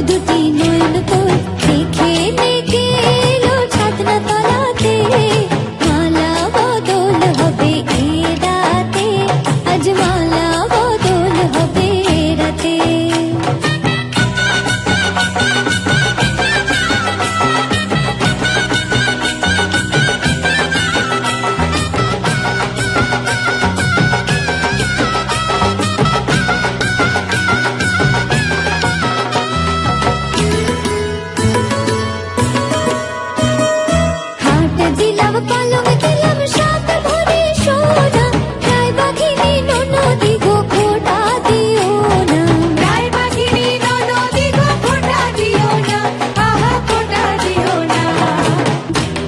দুটি নয়ন তোর দেখে নেকে এলো ছাদনা তলাতে, মালা বদল হবে এ রাতে, আজ মালা বদল হবে এ রাতে। দিলাম পালং দিলাম সাত ভরি সোনা, রায় বাঘিনী ননদি গো খোটা দিও না, রায় বাঘিনী ননদি গো খোটা দিও না, আহা খোটা দিও না।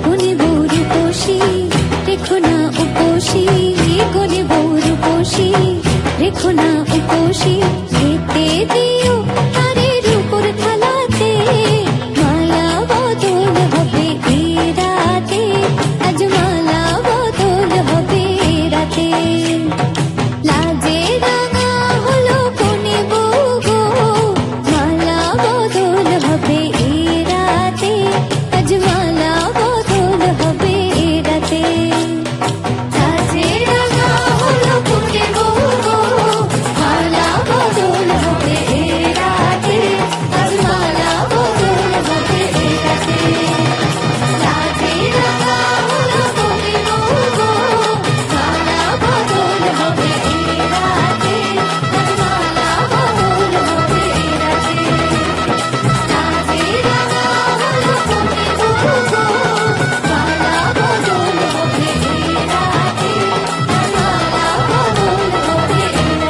কোনে বউ রূপসী রেখো না উপসী, কোনে বউ রূপসী রেখো না উপসী, খেতে দিও তারের উপর থালাতে, মালা বদল হবে এ রাতে, আজ মালা বদল হবে এ রাতে। লাজে রাঙা হলো কোনে বউ গো, মালা বদল হবে এ রাতে, আজ মালা বদল হবে এ রাতে। লাজে রাঙা হলো কোনে বউ গো, মালা বদল হবে এ রাতে, আজ মালা বদল হবে এ রাতে। লাজে রাঙা হলো কোনে বউ গো, মালা বদল হবে এ রাতে, আজ মালা বদল হবে এ রাতে। লাজে রাঙা হলো কোনে বউ গো, মালা বদল হবে এ রাতে, আজ মালা বদল হবে এ রাতে।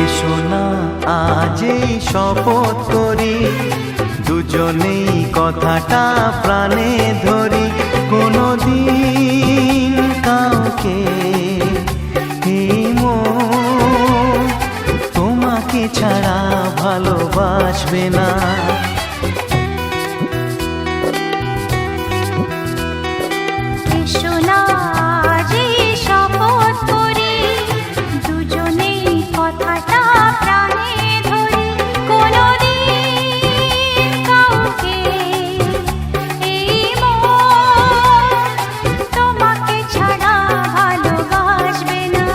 এসো না আজই শপথ করি, দুজনেই কথাটা প্রাণে ধরি, কোনোদিন কাউকে এই মন তোমাকে ছাড়া ভালোবাসবে না। এসো না আজই শপথ করি, দুজনেই কথাটা প্রাণে ধরি, কোনোদিন কাউকে এই মন তোমাকে ছাড়া ভালোবাসবে না।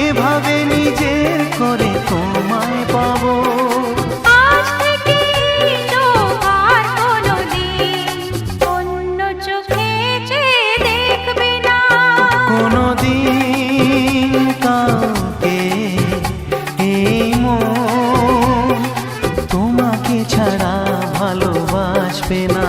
এভাবে নিজের করে তোমায় পাবো। আজ থেকে আর কোনোদিন অন্য চোখে চেয়ে দেখবে না, কোনোদিন কাউকে এই মন তোমাকে ছাড়া ভালোবাসবে না।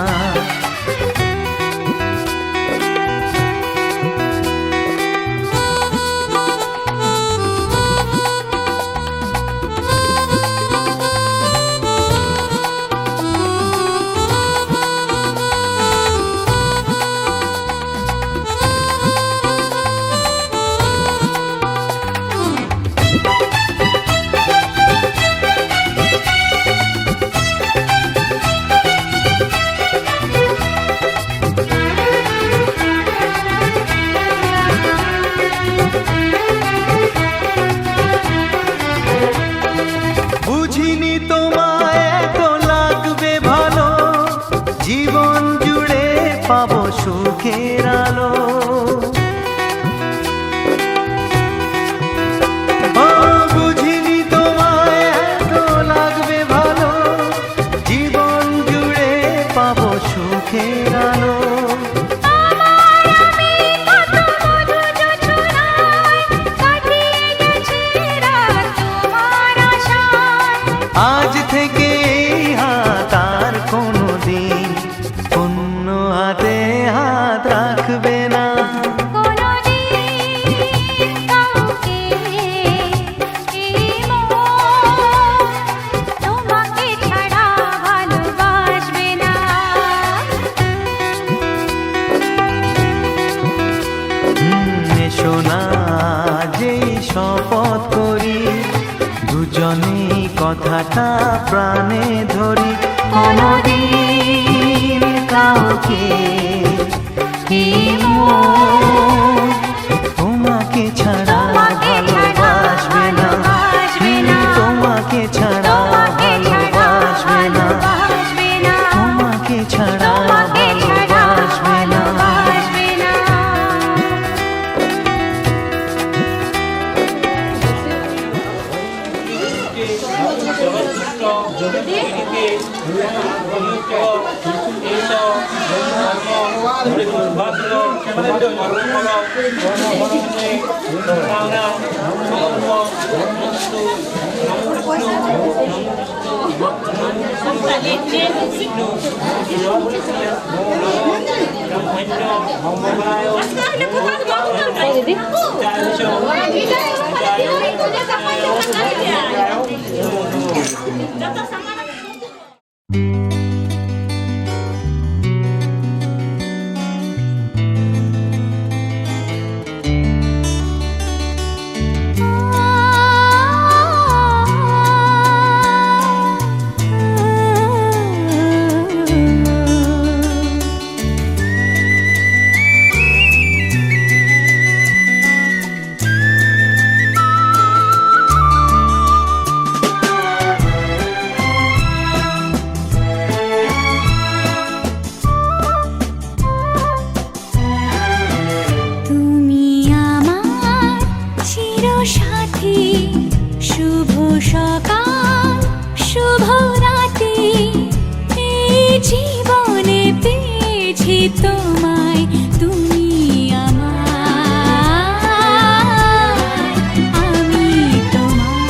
জীবন জুড়ে পাবো সুখের আলো। ও বুঝিনি তোমায় এত লাগবে ভালো, জীবন জুড়ে পাবো সুখের আলো। আজ থেকে এই হাত আর কোনো দিন অন্য হাতে হাত রাখবে না। এসো না যেই শপথ করি, দুজনেই কথাটা প্রাণে ধরি। কোনদিন কাউকে কি মন তোমাকে ছাড়া ভালোবাসবে না, তোমাকে ছাড়া ভালোবাসবে না, তোমাকে ছাড়া ভালোবাসবে না। শুভ সকাল শুভ রাতে, এই জীবনে পেয়েছি তোমায়, তুমি আমার, আমি তোমার।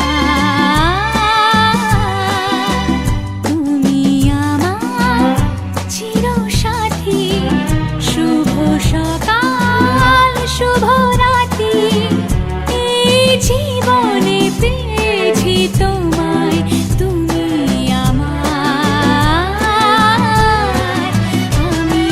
তুমি আমার চিরসাথী, শুভ সকাল শুভ রাতে, এই জীবনে পেয়েছি তোমায়, তুমি আমার, আমি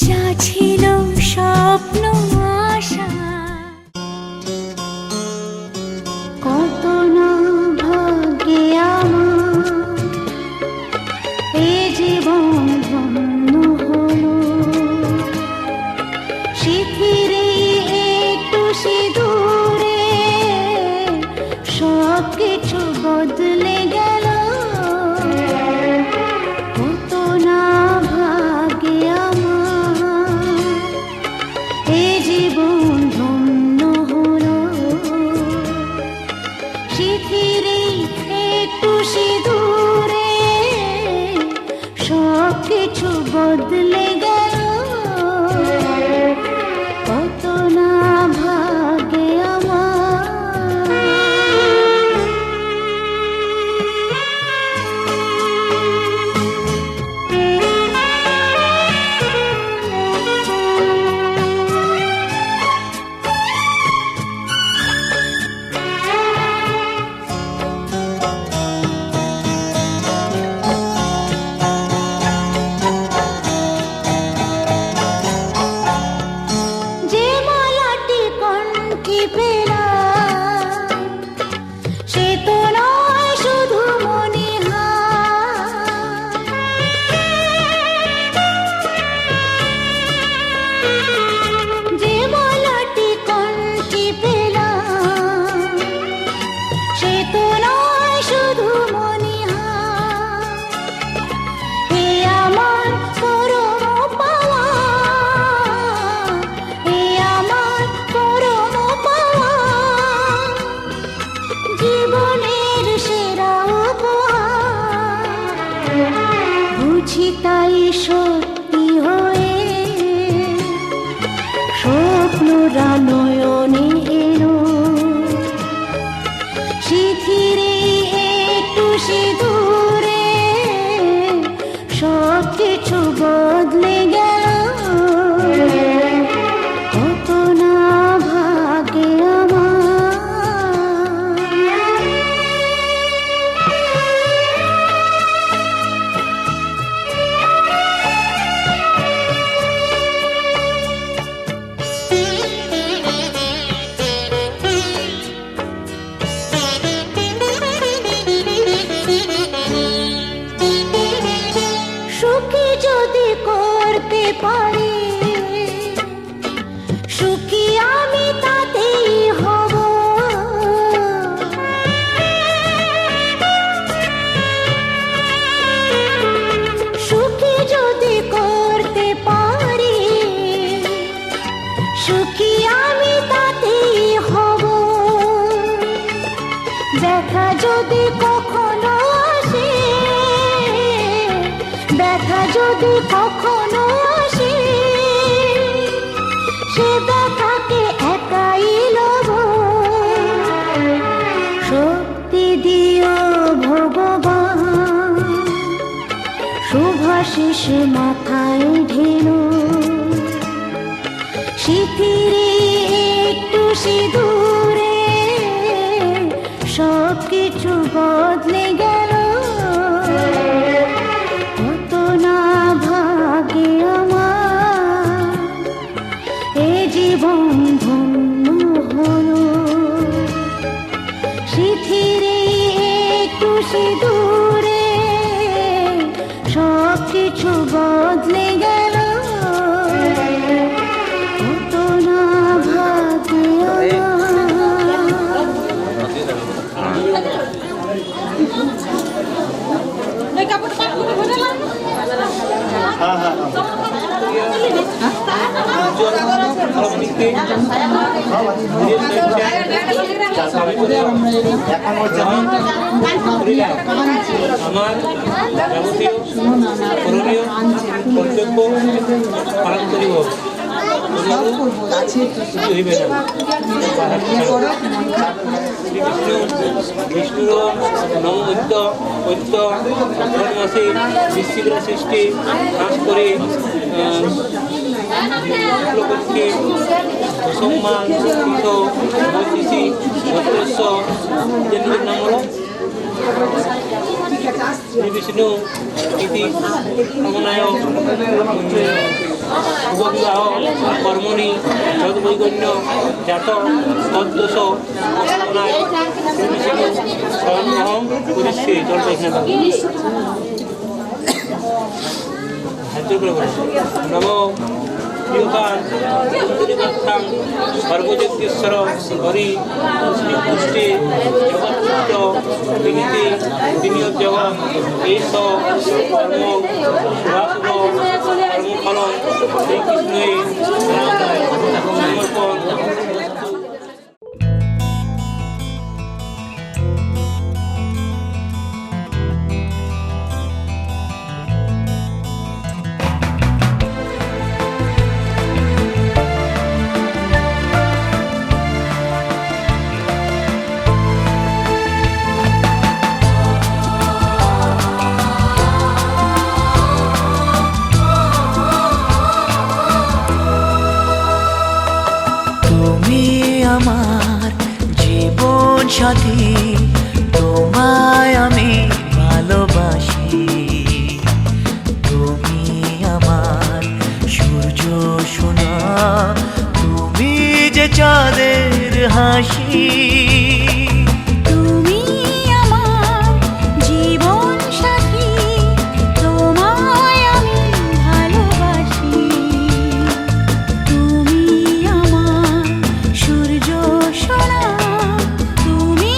যা ছিল স্বপ্ন আশা, কত না ভাগ্যে আমার এ জীবন ধন্য হলো। শিথিরে একটু সিঁদুরে সব কিছু বদলে গেল, কত না ভাগ্যে আমার এ জীবন ধন্য হলো। শিথিরে একটু সিঁদুরে সব কিছু বদলে গেল, কত না ভাগ্যে আমার। বুঝি তাই সত্যি হয়ে স্বপ্নরা নয়নে এলো, শিথিরে একটু সিঁদুরে সব কিছু বদলে গেল। কত না ভাগে আমার। সুখী যদি করতে পারি, সুখী আমি তাতেই হব। সুখী যদি করতে পারি, সুখী আমি তাতেই হব। দেখা যদি কখনো আসে, দেখা যদি কখনো আসে, সে দেখাকে একাই লব। শক্তি দিও ভগবান, শুভাশিস মাথায় ঢেলো, শিথিরে একটু সিঁদুরে সব কিছু বদলে গেল। কত না ভাগে আমার, এ জীবন ধন্য হলো। শিথিরে একটু সিঁদুরে সব কিছু বদলে গেল। কত না ভাগে আমার। আমার যাবতীয় করণীয় কর্তব্য পালন করিব, হইবে না। বিষ্ণুর নমদৈত্য ঐত্য মাসে বৃশ্চিকের সৃষ্টি নাশ করে শুক্লপক্ষে সম্মান তীর্থ বৈশিষী ভদ্রস্ব জন্মের নাম হল বিষ্ণু ইতি কামনায় উপবিবাহ কর্মণি যদ্বৈগণ্য জাত তদ্দোষ কামনায় বিষ্ণু স্বয়ং করিষ্যে। জলটা এখানে নমো প্রিয়তাং সর্বযজ্ঞেশ্বর হরি পুষ্টি জগৎপুত্র বিনীতি বিনিয়োগ এইস কর্ম শুভাশুভ কর্মফলম শ্রীকৃষ্ণই সমর্পণ। আমার জীবন সাথী, তোমায় আমি ভালোবাসি। তুমি আমার সূর্য সোনা, তুমি যে চাঁদের হাসি। তুমি আমার জীবন সাথী, তোমায় আমি ভালোবাসি। তুমি আমার সূর্য সোনা, তুমি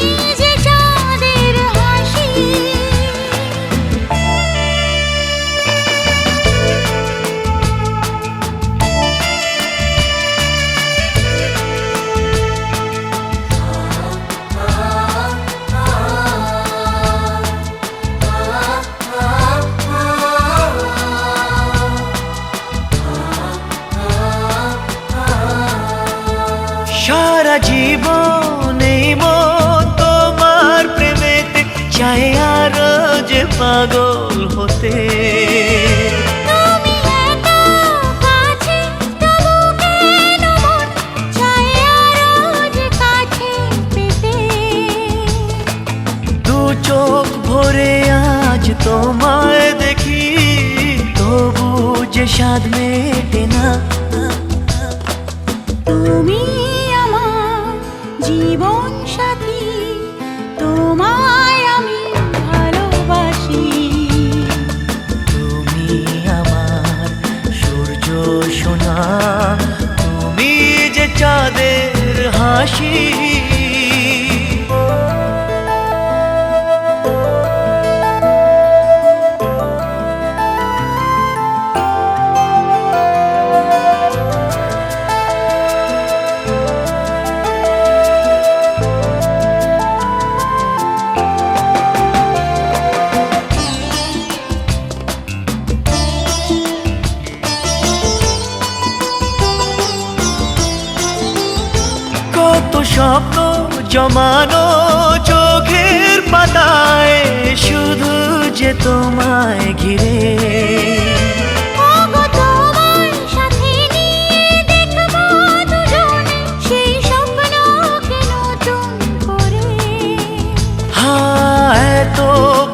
সারা জীবন এই মন তোমার প্রেমেতে চাই আরো যে পাগল হতে। তুমি এত কাছে তবু কেন মন চায় আরো যে কাছে পেতে। দু চোখ ভরে আজ তোমায় দেখি, তবু যে স্বাদ মেটে না। তুমি আমার জীবন সাথী, তোমায় আমি ভালোবাসি। তুমি আমার সূর্য সোনা, তুমি যে চাঁদের হাসি। কত স্বপ্ন জমানো চোখের পাতায়, শুধু যে তোমায় ঘিরে। ওগো তোমার সাথে নিয়ে দেখবো দুজনে সেই স্বপ্নকে নতুন করে। হ্যাঁ, এত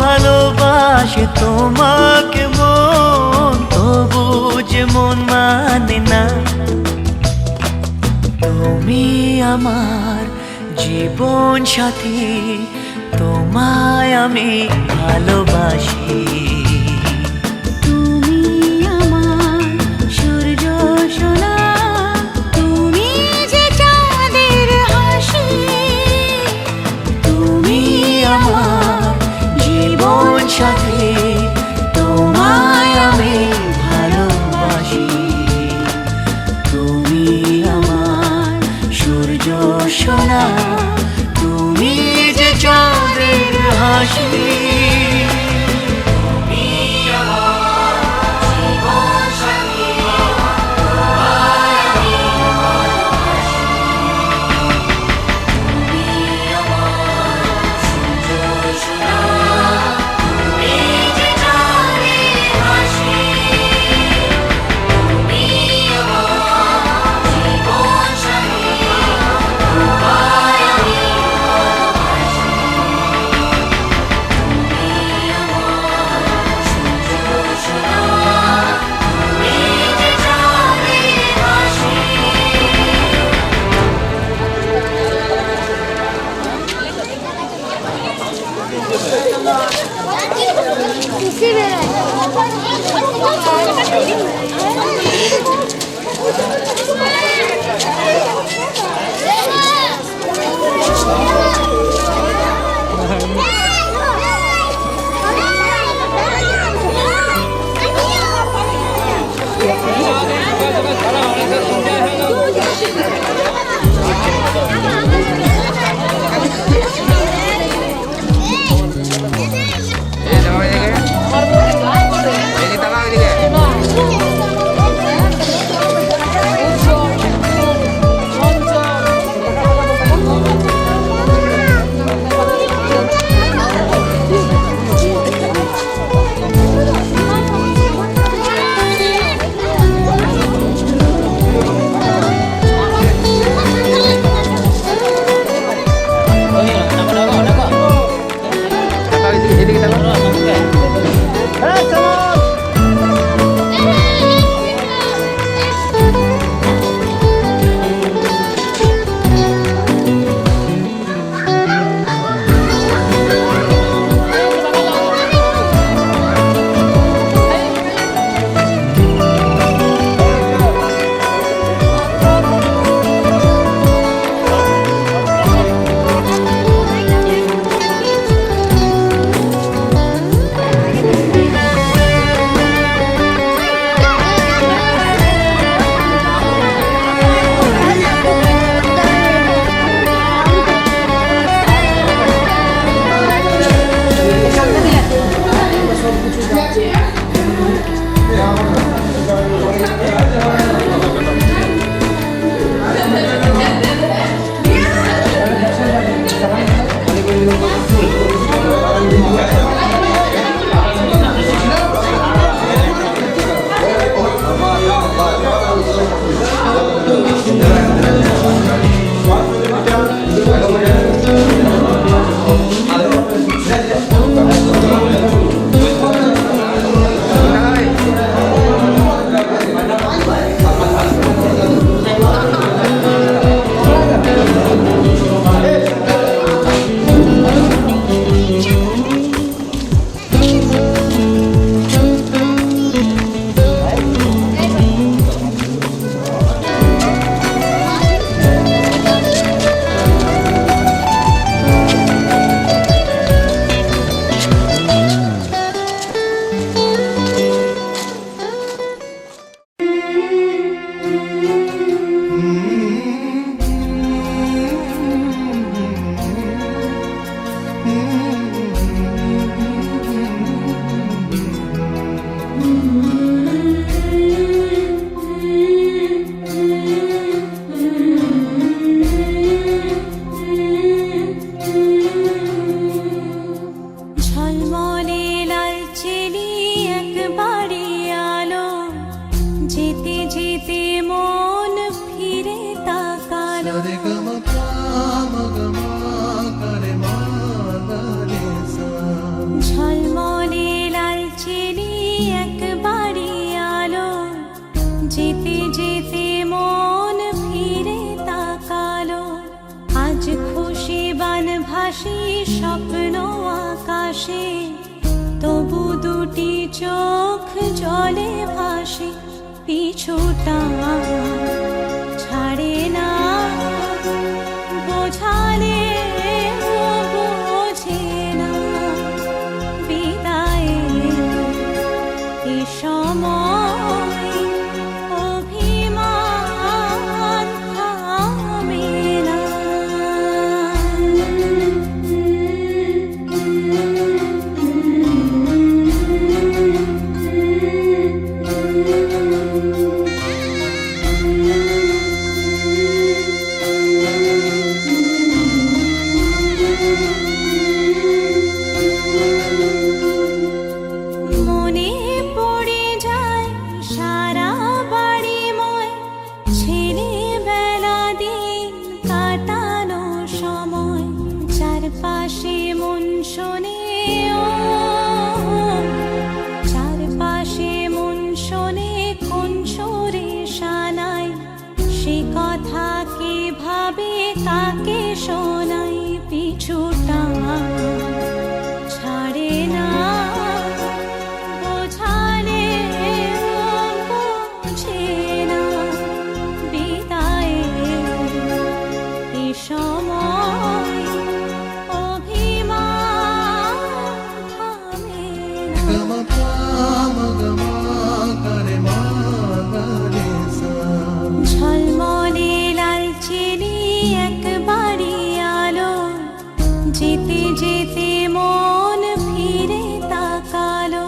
ভালোবাসে তোমাকে মন, তবু যে মন মানে না। তুমি আমার জীবন সাথী, তোমায় আমি ভালোবাসি। তুমি আমার সূর্য সোনা, তুমি যে চাঁদের হাসি। তুমি আমার জীবন সাথী, তোমায় আমি ভালোবাসি। তুমি আমার সূর্য সোনা, তুমি যে চাঁদের হাসি। তুমি বাড়ি আলো, যেতে যেতে মন ফিরে তাকালো। ঝলমলে লালচেলি এক বাড়ি আলো, যেতে যেতে মন ফিরে তাকালো। আজ খুশি বানভাসি স্বপ্ন আকাশে, তবু দুটি চোখ জলে ভাসে। পিছুটা ছাড়ে না, বোঝালে বোঝে না। বিদায়ের এ সময় অভিমান থামে না। মনে পড়ে যায় সারা বাড়িময়, ছেলেবেলা দিন কাটানো সময়। চারপাশে মন শোনে ও, চারপাশে মন শোনে কোন সুরে শানাই। সে কথা কে ভাবে কাকে শোনাই। পিছুটা ছাড়ে না, বোঝালে বোঝে না। বিদায়ের এ সময় অভিমান থামে না। ঝলমলে লালচেলি এক বাড়ি আলো, যেতে যেতে মন ফিরে তাকালো।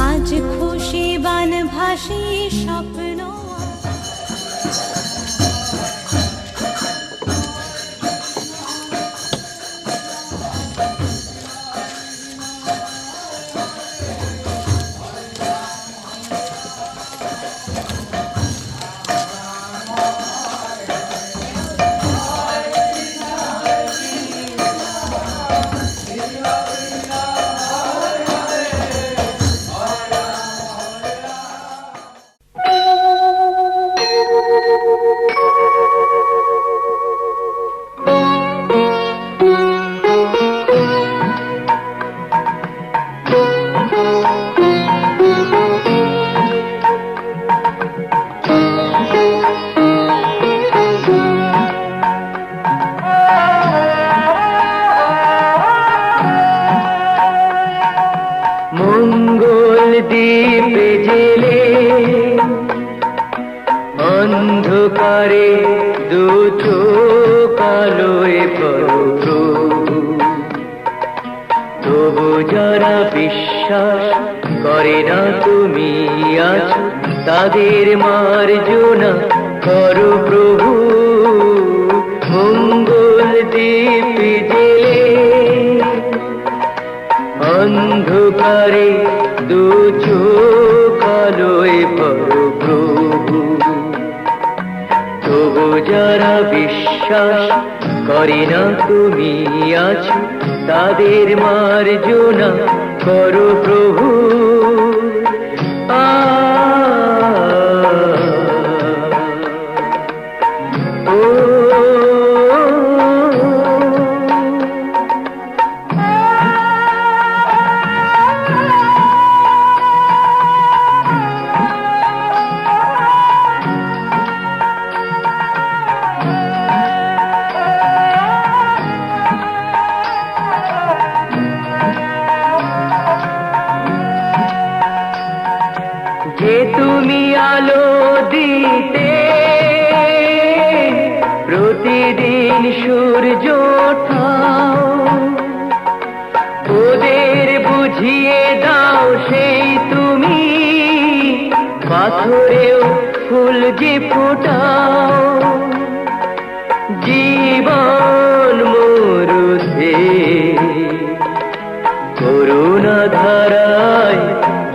আজ খুশি বানভাসি স্বপ্ন। মঙ্গল দ্বীপ জেলে অন্ধকারে দু চোখ আলোয় প্রভু, তবু যারা বিশ্বাস করে না তুমি আছো, তাদের মার্জনা করো প্রভু। মঙ্গল দ্বীপ জেলে অন্ধকারে দু চোখ আলোয় প্রভু, তবু যারা বিশ্বাস করে না তুমি আছো, তাদের মার্জনা করো প্রভু। যে তুমি আলো দিতে প্রতিদিন সূর্য ওঠাও, ওদের বুঝিয়ে দাও সেই তুমি পাথরেও ফুল যে ফোটাও। জীবন মরুতে করুণা ধারায়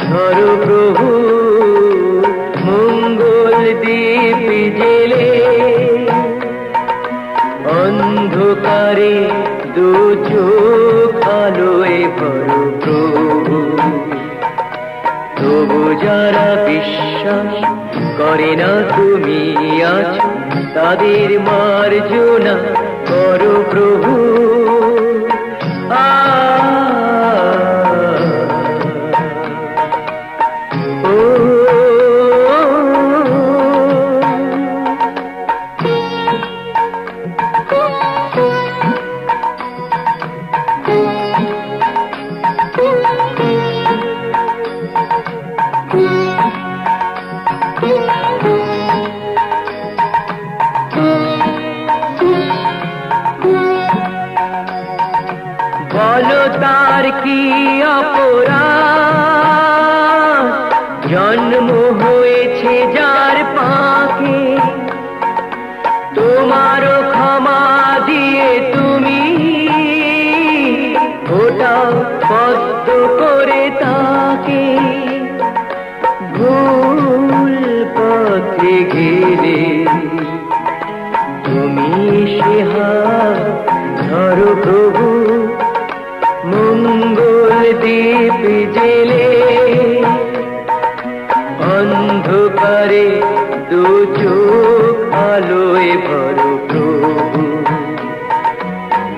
ঝরো প্রভু মঙ্গল দীপ জেলে অন্ধকারে দু চোখ আলোয় ভরো প্রভু। তবু যারা বিশ্বাস করে না তুমি আছো, তাদের মার্জনা করো প্রভু। বলো তার কি অপরাধ, জন্ম হয়েছে যার পাকে, তোমারও ক্ষমা দিয়ে তুমি ওটাও পদ্ম করে তাকে। ভুল পথে গেলে তুমি সে হাত ধরো প্রভু। মঙ্গল দীপ জেলে অন্ধকারে দু চোখ আলোয় ভরো প্রভু।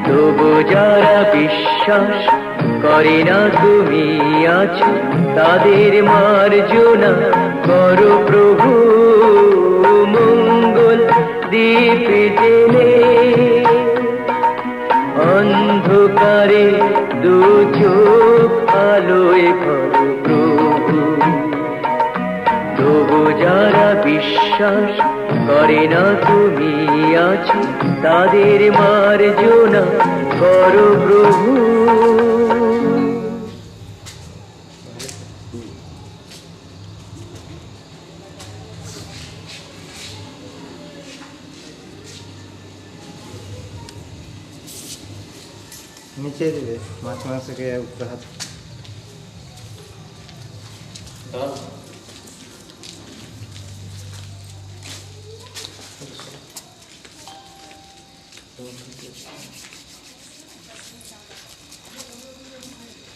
তবু যারা বিশ্বাস করে না তুমি আছো, তাদের মার্জনা করো প্রভু। মঙ্গল দীপ জেলে অন্ধকারে দু চোখ আলোয় ভরো প্রভু। তবু যারা বিশ্বাস করে না তুমি আছো, তাদের মার্জনা করো প্রভু। নিচে দিবে মাছ মাছকে উপরে হাত।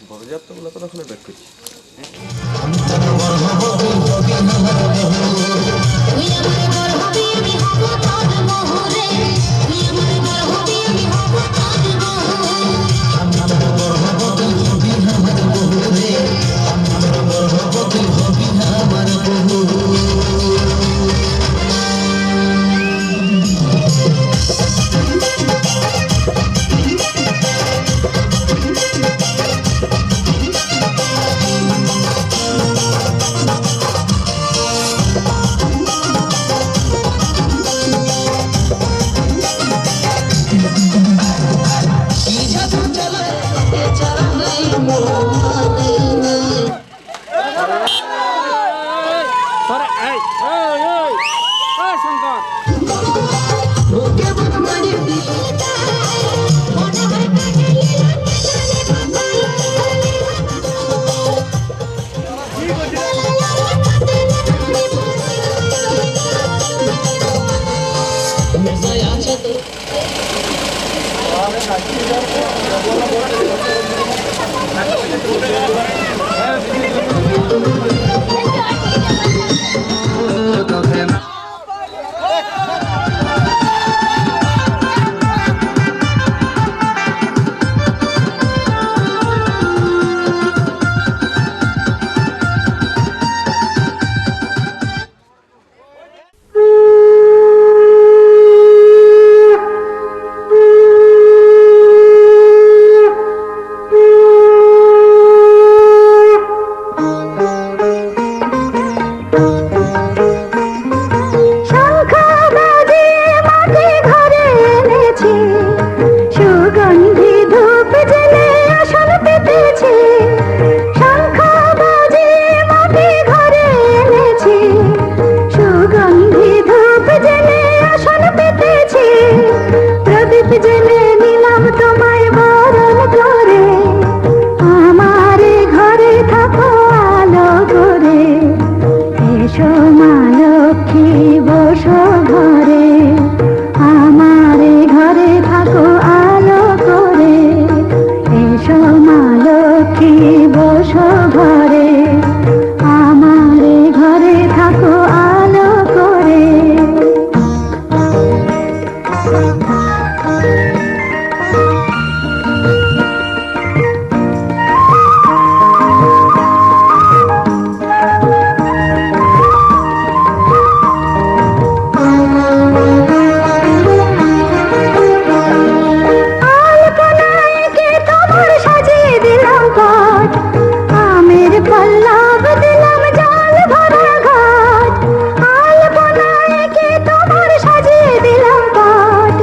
বড়যাত্রাগুলো কতক্ষণ ব্যাক করছি। করে এসো মা লক্ষ্মী বসো ঘরে, আমারে ঘরে থাকো আলো করে। এসো মা লক্ষ্মী বসো ঘরে, আমারে ঘরে থাকো আলো করে। আলপনায়কে তোমার সাজিয়ে দিলাম পট, আমের পল্লব দিলাম জল ভরা ঘাট। আলপনায়কে তোমার সাজিয়ে দিলাম পট,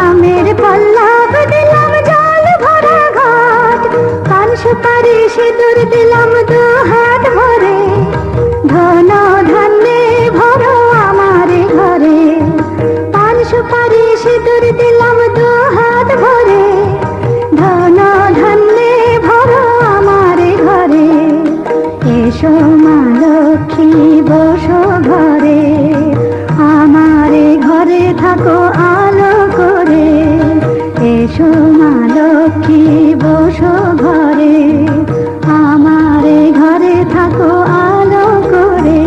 আমের পল্লব দিলাম জল ভরা ঘাট। পান সুপারি সিঁদুর দিলাম দু হাত ভরে, ধন ধান্যে ভরো আমার ঘরে। পান সুপারি সিঁদুর দিলাম দু হাত ভরে, ধন ধান্যে ভরো আমার ঘরে। এসো মা লক্ষ্মী বসো ঘরে, আমারে ঘরে থাকো আলো করে। এসো মা লক্ষ্মী বসো ঘরে, আমারে ঘরে থাকো আলো করে।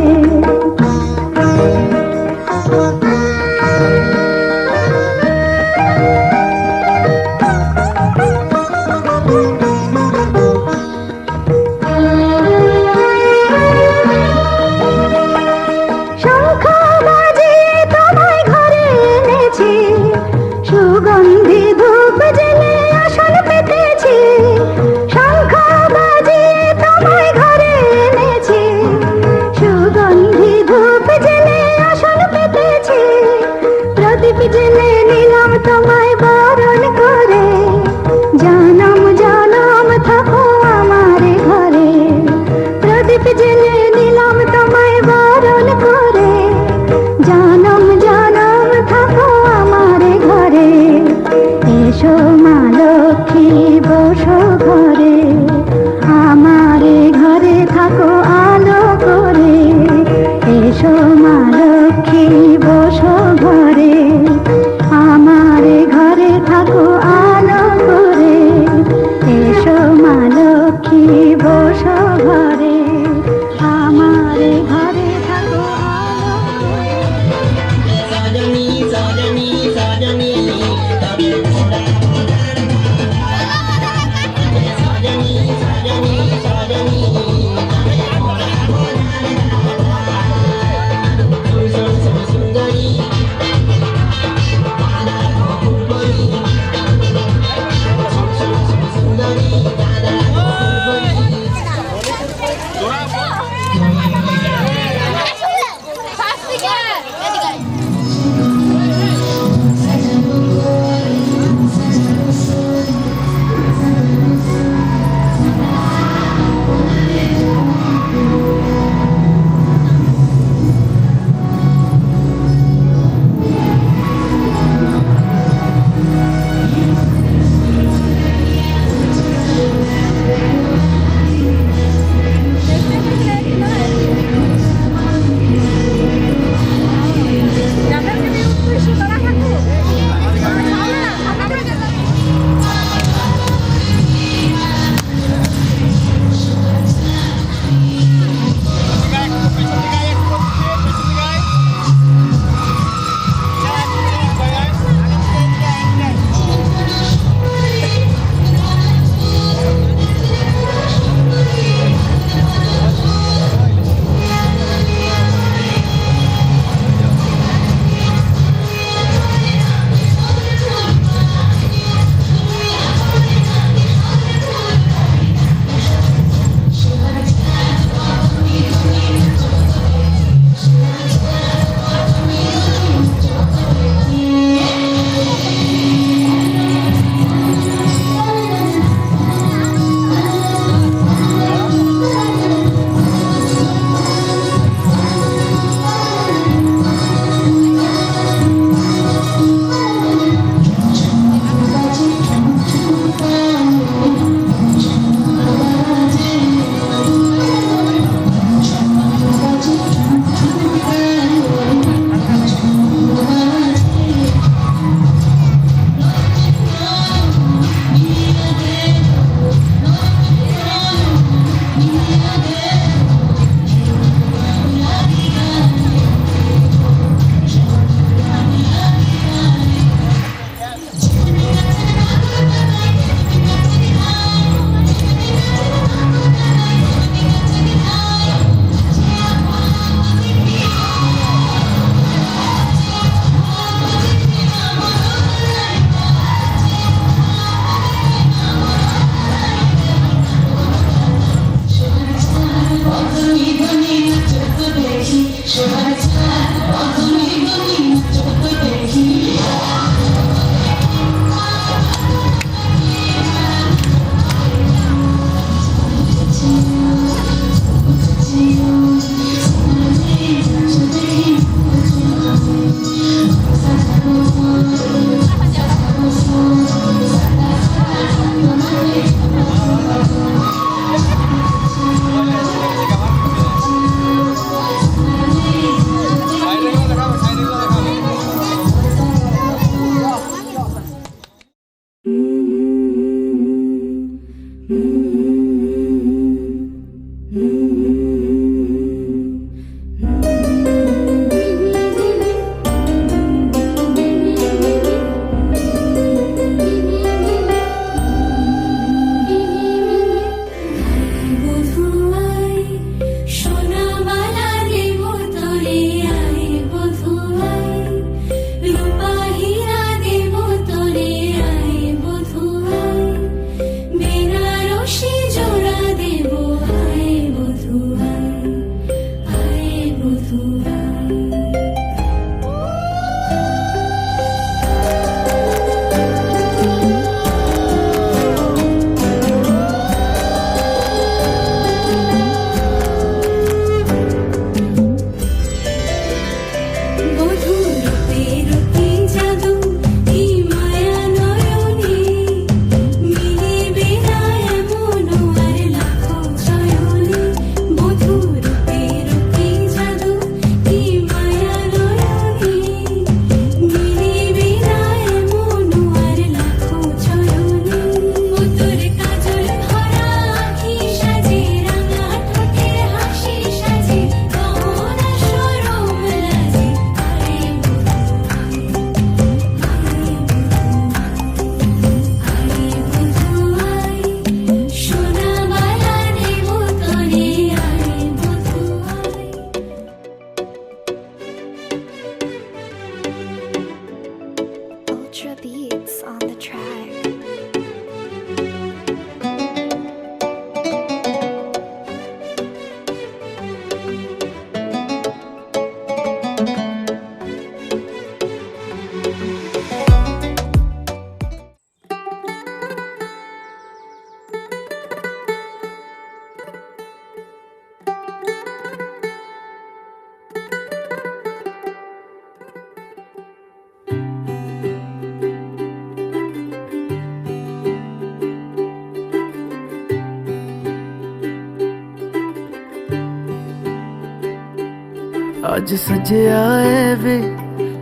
ਅੱਜ ਸਜਿਆ ਏ ਵੇ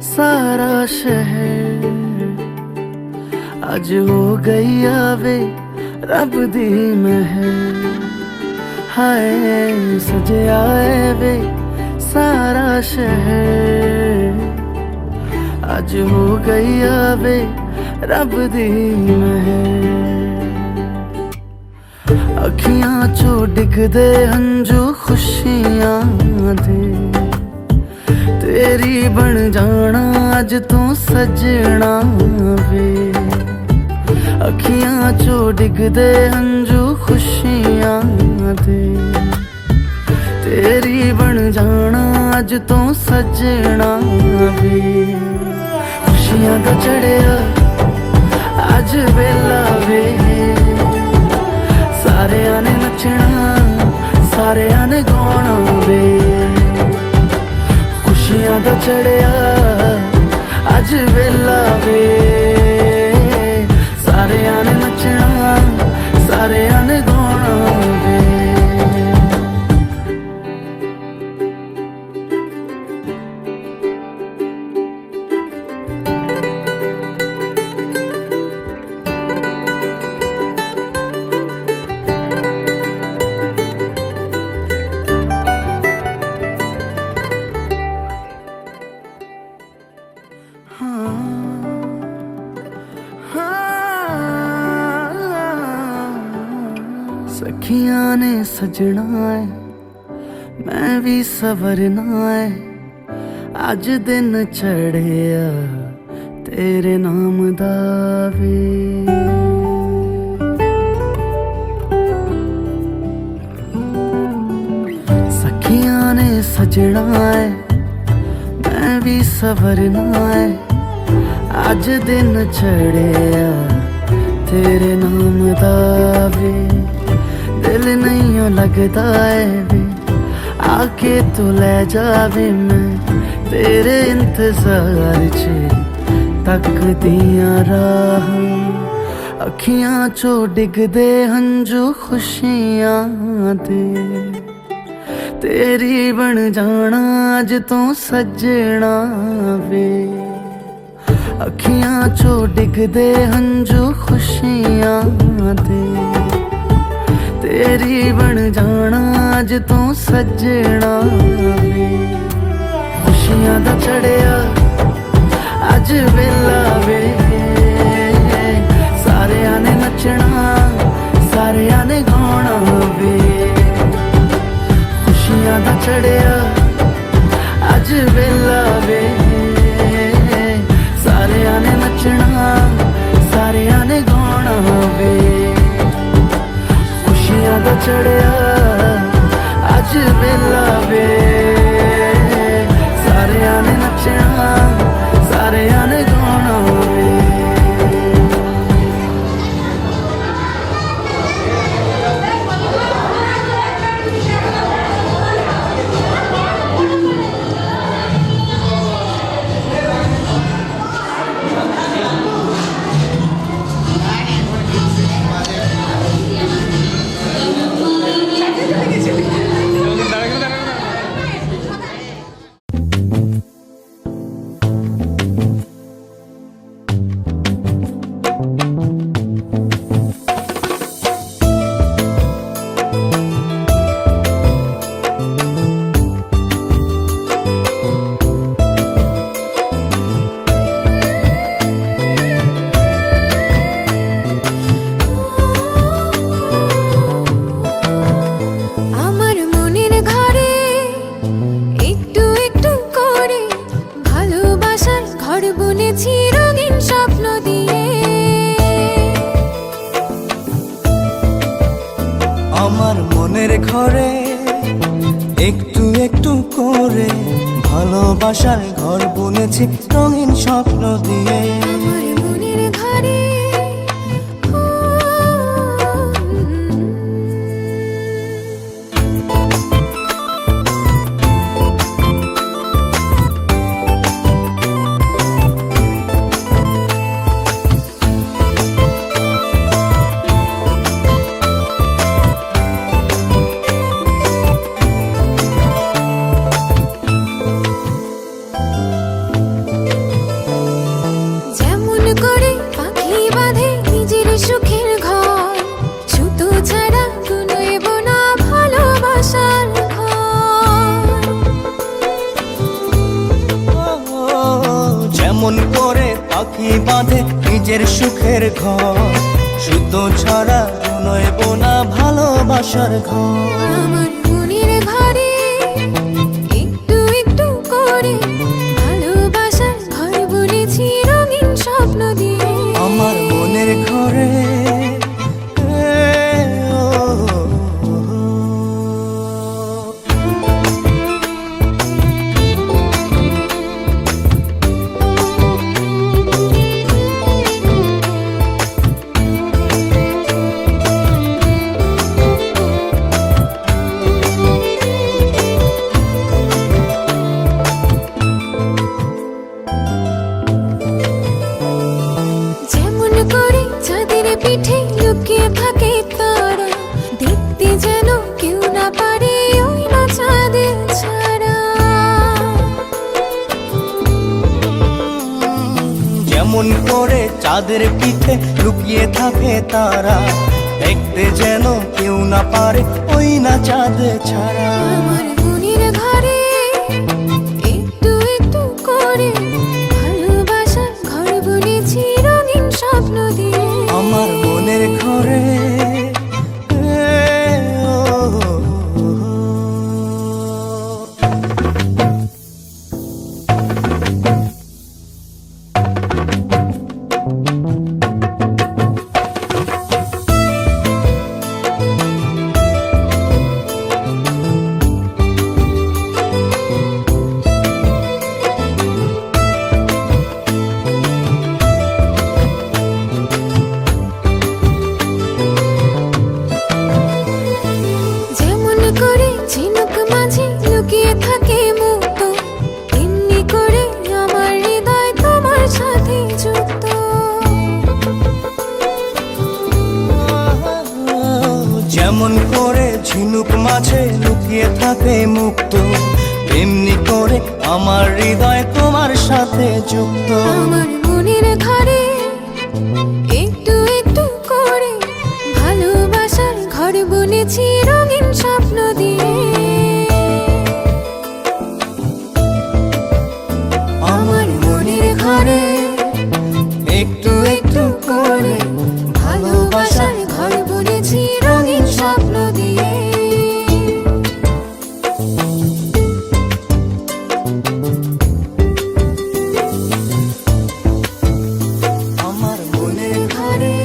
ਸਾਰਾ ਸ਼ਹਿਰ, ਅੱਜ ਹੋ ਗਈ ਆਵੇ ਰੱਬ ਦੀ ਮਹਿਰ। ਹਾਏ ਸਜਿਆ ਏ ਵੇ ਸਾਰਾ ਸ਼ਹਿਰ, ਅੱਜ ਹੋ ਗਈ ਆਵੇ ਰੱਬ ਦੀ ਮਹਿਰ। ਅੱਖੀਆਂ ਚੋਂ ਡਿੱਗਦੇ ਹੰਝੂ ਖੁਸ਼ੀਆਂ ਦੇ, ਤੇਰੀ ਬਣ ਜਾਣਾ ਅੱਜ ਤੂੰ ਸਜਣਾ ਵੇ। ਅੱਖੀਆਂ ਚੋਂ ਡਿੱਗਦੇ ਹੰਝੂ ਖੁਸ਼ੀਆਂ ਦੇ, ਤੇਰੀ ਬਣ ਜਾਣਾ ਅੱਜ ਤੂੰ ਸਜਣਾ ਵੇ। ਖੁਸ਼ੀਆਂ ਦਾ ਚੜਿਆ ਅੱਜ ਵੇਲਾ ਵੇ, ਸਾਰਿਆਂ ਨੇ ਨੱਚਣਾ ਸਾਰਿਆਂ ਨੇ ਗਾਉਣਾ ਵੇ। ਖੁਸ਼ੀਆਂ ਦਾ ਚੜਿਆ ਅੱਜ ਵੇਲਾ ਵੇ, ਸਾਰਿਆਂ ਨੇ ਨੱਚਣਾ ਸਾਰਿਆਂ ਨੇ ਗਾਉਣਾ ਵੇ। सखियां ने सजना है मैं भी सवरना है, अज दिन चढ़िया तेरे नाम दा वे। सखियां ने सजना है मैं भी सवरना है, अज दिन चढ़िया तेरे नाम दा वे। दिल नहीं लगता है वे आके तू ले जावे, मैं तेरे इंतजार च तकदियां राह। अखियां चो डिगदे हंझू खुशियां दे, तेरी बन जाना अज तू सजना वे। अखियां चो डिगदे हंझू खुशियां दे, तेरी बन जाना अज तू सजना वे। खुशियां दा चढ़िया अज वेला वे, सारियां ने नचना सारियां ने गाउणा वे। खुशियां दा चढ़िया अज वेला वे, सारियां ने नचना सारियां ने गाउणा वे। खुशियां दा चढ़िया अज वेला वे, सारियां ने नचना सारियां ने गाउणा वे। আমার মনের ঘরে একটু একটু করে ভালোবাসার ঘর বুনেছি রঙিন স্বপ্ন দিয়ে। আমার মনের ঘরে যেমন করে পাখি বাঁধে নিজের সুখের ঘর, সুতো ছাড়া নয় বোনা ভালোবাসার ঘর। আমার মনের ঘরে একটু একটু করে ভালোবাসার ঘর বুনেছি রঙিন স্বপ্ন দিয়ে। আমার মনের ঘরে যেমন করে চাঁদের পিঠে লুকিয়ে থাকে তারা, দেখতে যেন কেউ না পারে ওই না চাঁদের ছাড়া। যেমন করে চাঁদের পিঠে লুকিয়ে থাকে তারা, দেখতে যেন কেউ না পারে ওই না চাঁদ ছাড়া। আমার মনের ঘরে একটু একটু করে ভালোবাসার ঘর বুনেছি রঙিন স্বপ্ন দিয়ে। আমার মনের ঘরে যেমন করে ঝিনুক মাঝে লুকিয়ে থাকে মুক্ত, তেমনি করে আমার হৃদয় তোমার সাথে যুক্ত। যেমন করে ঝিনুক মাঝে লুকিয়ে থাকে মুক্ত, তেমনি করে আমার হৃদয় তোমার সাথে যুক্ত। আমার মনের ঘরে একটু একটু করে ভালোবাসার ঘর বুনেছি রঙিন স্বপ্ন দিয়ে। আমার মনের ঘরে একটু একটু করে ভালোবাসার ঘর বুনেছি রঙিন স্বপ্ন দিয়ে। আমার মনের ঘরে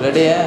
रेडी है?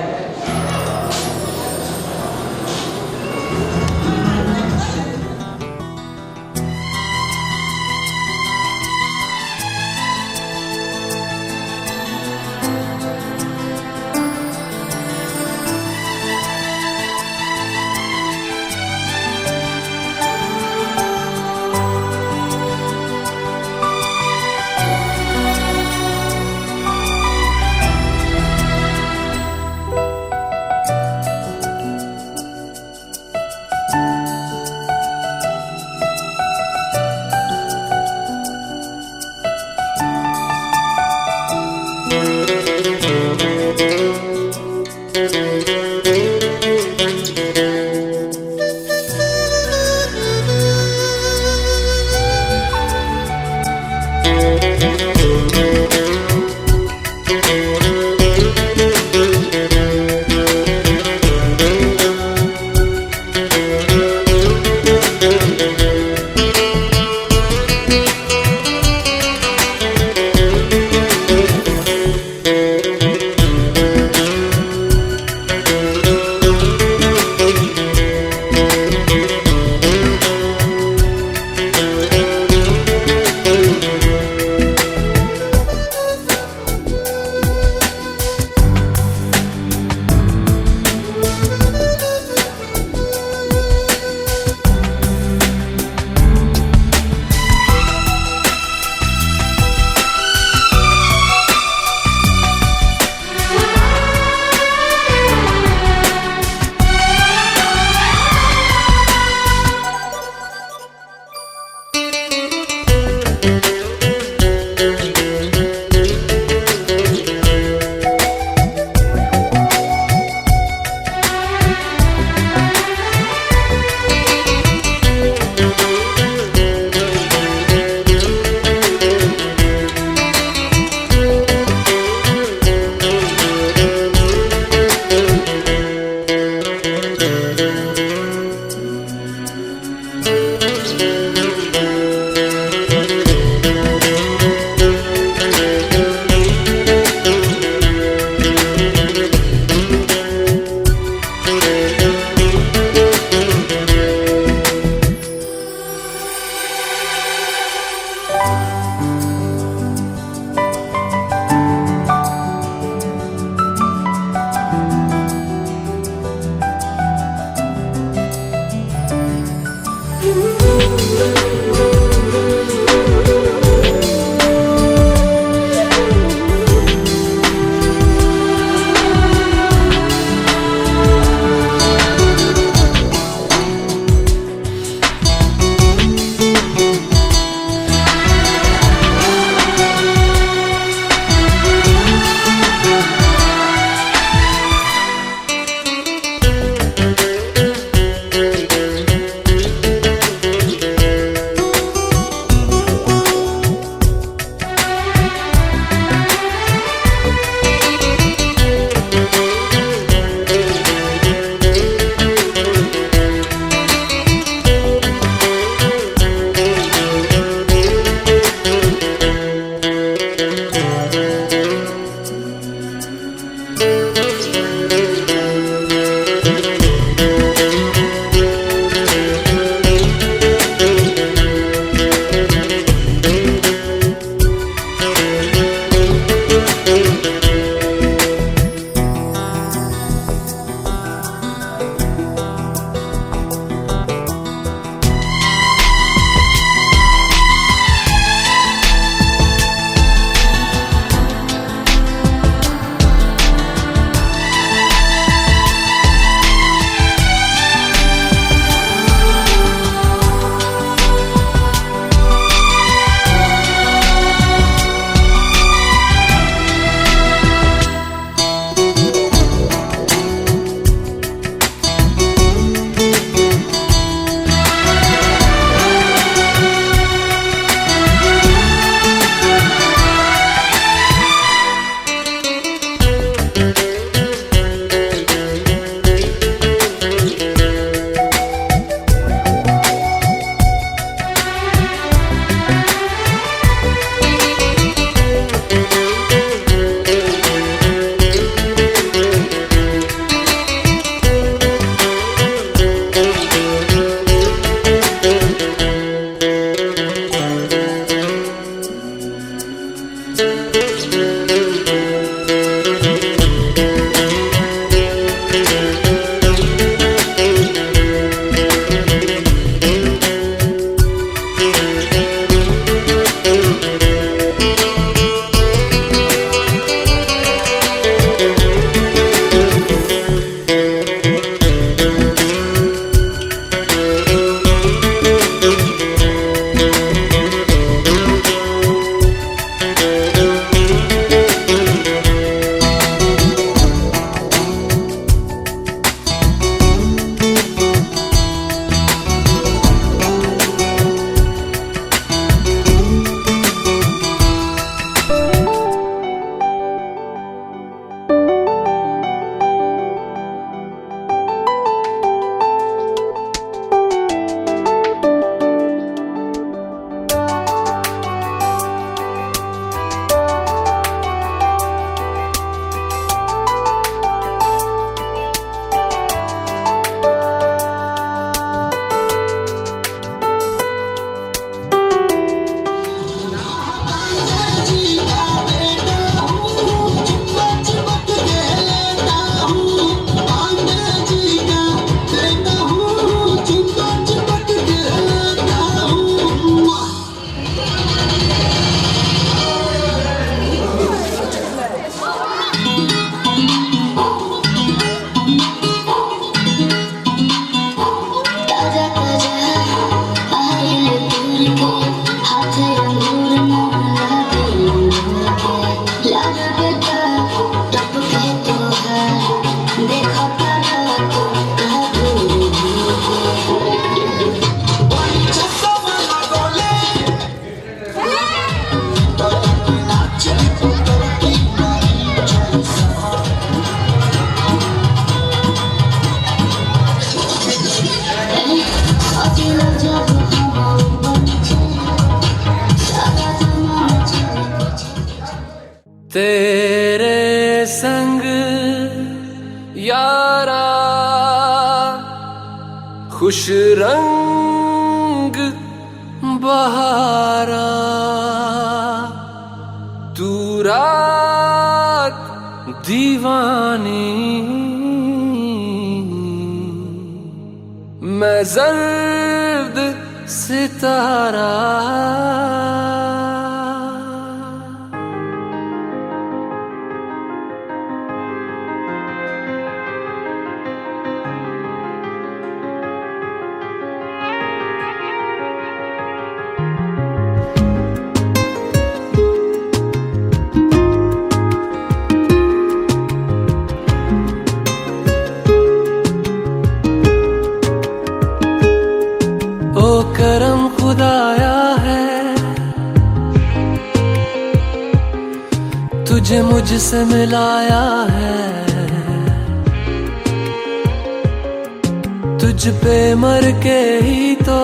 यारा खुश रंग बहारा तू रात दीवानी मैं जर्द सितारा करम खुदाया है तुझे मुझसे मिलाया है तुझ पे मर के ही तो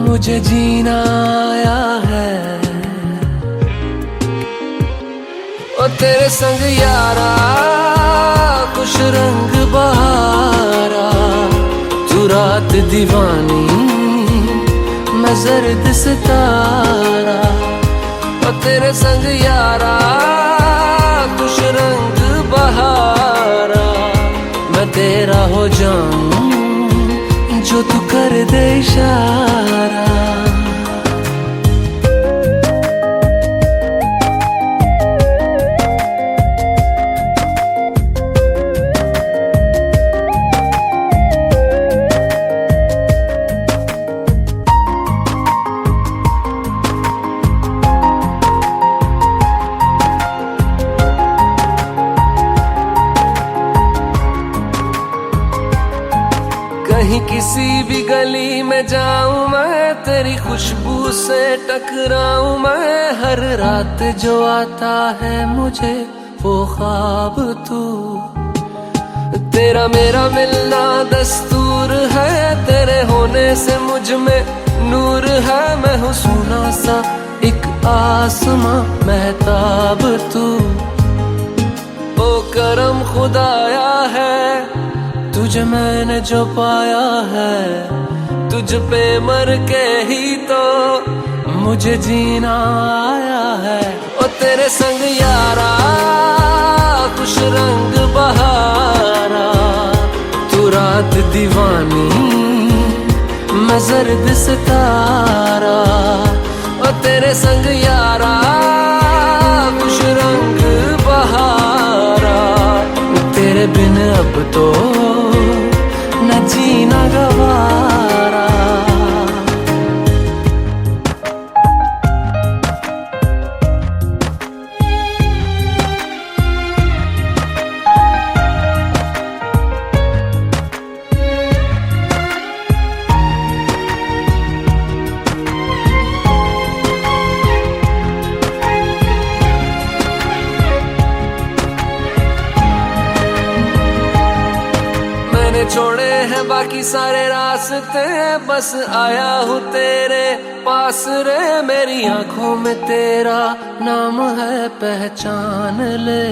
मुझे जीना आया है ओ तेरे संग यारा खुश रंग बहारा तू रात दीवानी मैं जर्द सितारा और तेरे संग यारा खुश रंग बहारा मैं तेरा हो जाऊं जो तू कर दे इशारा कहीं किसी भी गली में जाऊं मैं तेरी खुशबू से टकराऊं मैं हर रात जो आता है मुझे वो ख्वाब तू तेरा मेरा मिलना दस्तूर है तेरे होने से मुझ में नूर है मैं हूँ सोना सा एक आसमां महताब तू ओ करम खुदाया है तुझे मैंने जो पाया है तुझ पे मर के ही तो मुझे जीना आया है ओ तेरे संग यारा खुश रंग बहारा तू रात दीवानी मैं जर्द सितारा ओ तेरे संग यारा खुश रंग बहारा तेरे बिन अब तो न जीना गवारा छोड़े हैं बाकी सारे रास्ते बस आया हूँ तेरे पास रे मेरी आंखों में तेरा नाम है पहचान ले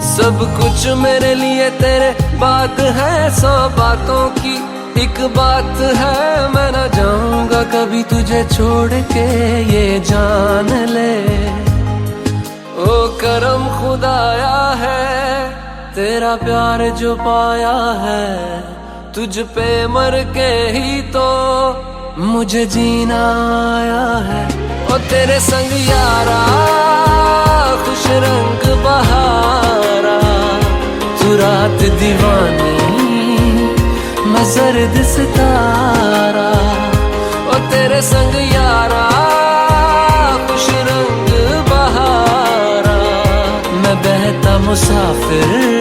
सब कुछ मेरे लिए तेरे बात है 100 बातों की एक बात है मैं ना जाऊंगा कभी तुझे छोड़ के ये जान ले ओ करम खुदाया है तेरा प्यार जो पाया है तुझ पे मर के ही तो मुझे जीना आया है ओ तेरे संग यारा खुश रंग बहारा तू रात दीवानी मैं जर्द सितारा ओ तेरे संग यारा खुश रंग बहारा मैं बहता मुसाफिर